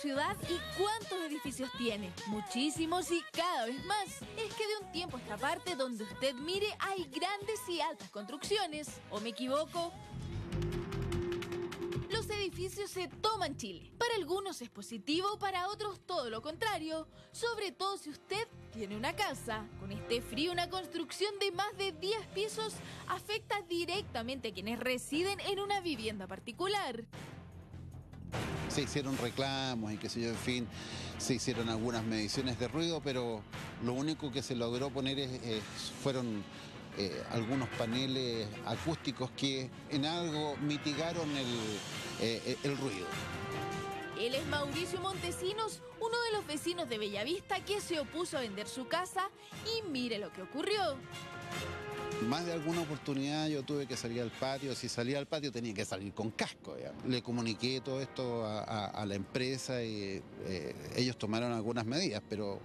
ciudad y cuántos edificios tiene. Muchísimos y cada vez más. Es que de un tiempo a esta parte donde usted mire hay grandes y altas construcciones. ¿O me equivoco? Los edificios se toman Chile. Para algunos es positivo, para otros todo lo contrario. Sobre todo si usted tiene una casa. Con este frío, una construcción de más de 10 pisos afecta directamente a quienes residen en una vivienda particular. Se hicieron reclamos y qué sé yo, en fin, se hicieron algunas mediciones de ruido, pero lo único que se logró poner fueron algunos paneles acústicos que en algo mitigaron el ruido. Él es Mauricio Montesinos, uno de los vecinos de Bellavista que se opuso a vender su casa y mire lo que ocurrió. Más de alguna oportunidad yo tuve que salir al patio. Si salía al patio tenía que salir con casco. Ya. Le comuniqué todo esto a la empresa y ellos tomaron algunas medidas, pero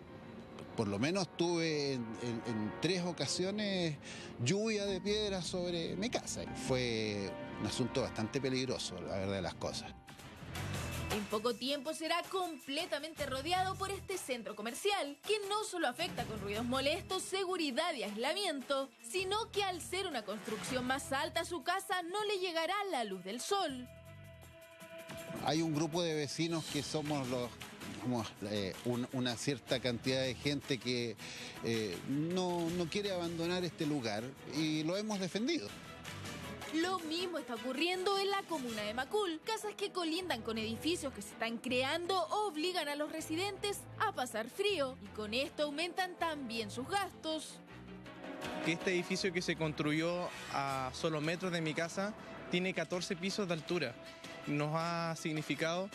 por lo menos tuve en 3 ocasiones lluvia de piedras sobre mi casa. Fue un asunto bastante peligroso, la verdad de las cosas. En poco tiempo será completamente rodeado por este centro comercial, que no solo afecta con ruidos molestos, seguridad y aislamiento, sino que al ser una construcción más alta a su casa no le llegará la luz del sol. Hay un grupo de vecinos que somos una cierta cantidad de gente que no quiere abandonar este lugar y lo hemos defendido. Lo mismo está ocurriendo en la comuna de Macul. Casas que colindan con edificios que se están creando obligan a los residentes a pasar frío y con esto aumentan también sus gastos. Este edificio que se construyó a solo metros de mi casa tiene 14 pisos de altura. Nos ha significado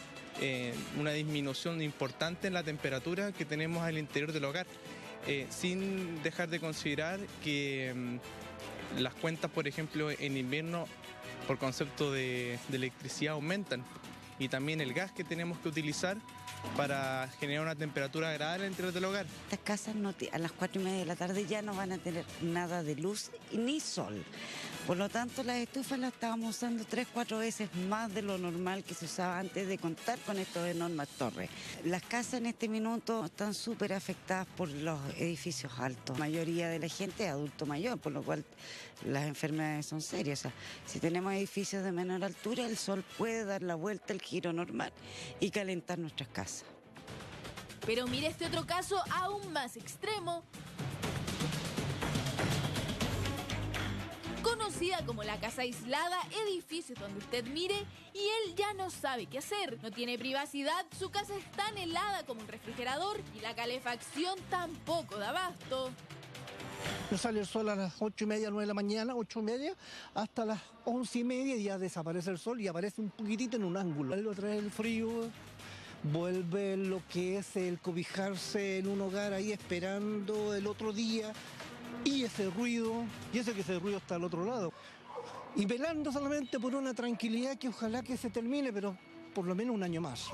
una disminución importante en la temperatura que tenemos al interior del hogar, sin dejar de considerar que las cuentas, por ejemplo, en invierno, por concepto de electricidad, aumentan. Y también el gas que tenemos que utilizar para generar una temperatura agradable al interior del hogar. Estas casas a las 4:30 de la tarde ya no van a tener nada de luz ni sol. Por lo tanto, las estufas las estábamos usando 3-4 veces más de lo normal que se usaba antes de contar con estos enormes torres. Las casas en este minuto están súper afectadas por los edificios altos. La mayoría de la gente es adulto mayor, por lo cual las enfermedades son serias. O sea, si tenemos edificios de menor altura, el sol puede dar la vuelta, el giro normal y calentar nuestras casas. Pero mire este otro caso aún más extremo. Conocida como la casa aislada, edificios donde usted mire y él ya no sabe qué hacer. No tiene privacidad, su casa es tan helada como un refrigerador y la calefacción tampoco da abasto. No sale el sol a las 8:30, 9 de la mañana, 8:30, hasta las 11:30 y ya desaparece el sol y aparece un poquitito en un ángulo. Vuelve a traer el frío, vuelve lo que es el cobijarse en un hogar ahí esperando el otro día. Y ese ruido está al otro lado. Y velando solamente por una tranquilidad que ojalá que se termine, pero por lo menos un año más.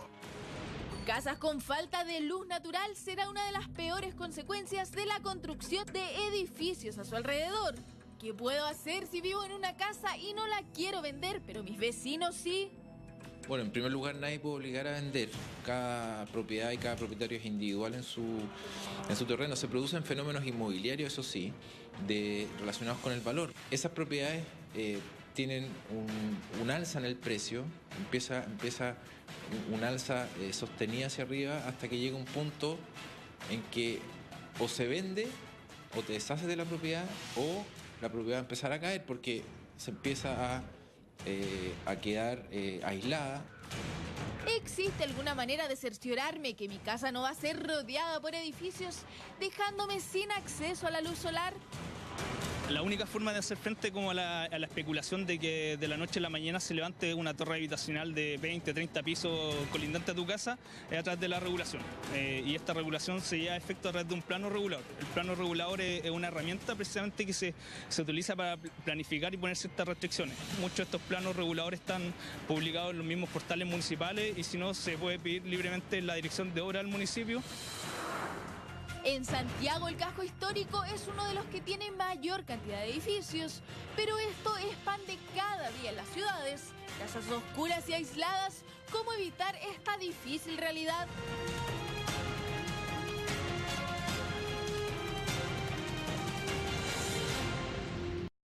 Casas con falta de luz natural será una de las peores consecuencias de la construcción de edificios a su alrededor. ¿Qué puedo hacer si vivo en una casa y no la quiero vender, pero mis vecinos sí? Bueno, en primer lugar, nadie puede obligar a vender. Cada propiedad y cada propietario es individual en su terreno. Se producen fenómenos inmobiliarios, eso sí, relacionados con el valor. Esas propiedades tienen un alza en el precio, empieza un alza sostenida hacia arriba hasta que llega un punto en que o se vende o te deshaces de la propiedad o la propiedad va a empezar a caer porque se empieza a quedar aislada. ¿Existe alguna manera de cerciorarme que mi casa no va a ser rodeada por edificios, dejándome sin acceso a la luz solar? La única forma de hacer frente como a la especulación de que de la noche a la mañana se levante una torre habitacional de 20, 30 pisos colindante a tu casa es a través de la regulación. Y esta regulación se lleva a efecto a través de un plano regulador. El plano regulador es una herramienta precisamente que se utiliza para planificar y poner ciertas restricciones. Muchos de estos planos reguladores están publicados en los mismos portales municipales y si no se puede pedir libremente la dirección de obra al municipio. En Santiago el casco histórico es uno de los que tiene mayor cantidad de edificios, pero esto es pan de cada día en las ciudades. Casas oscuras y aisladas, ¿cómo evitar esta difícil realidad?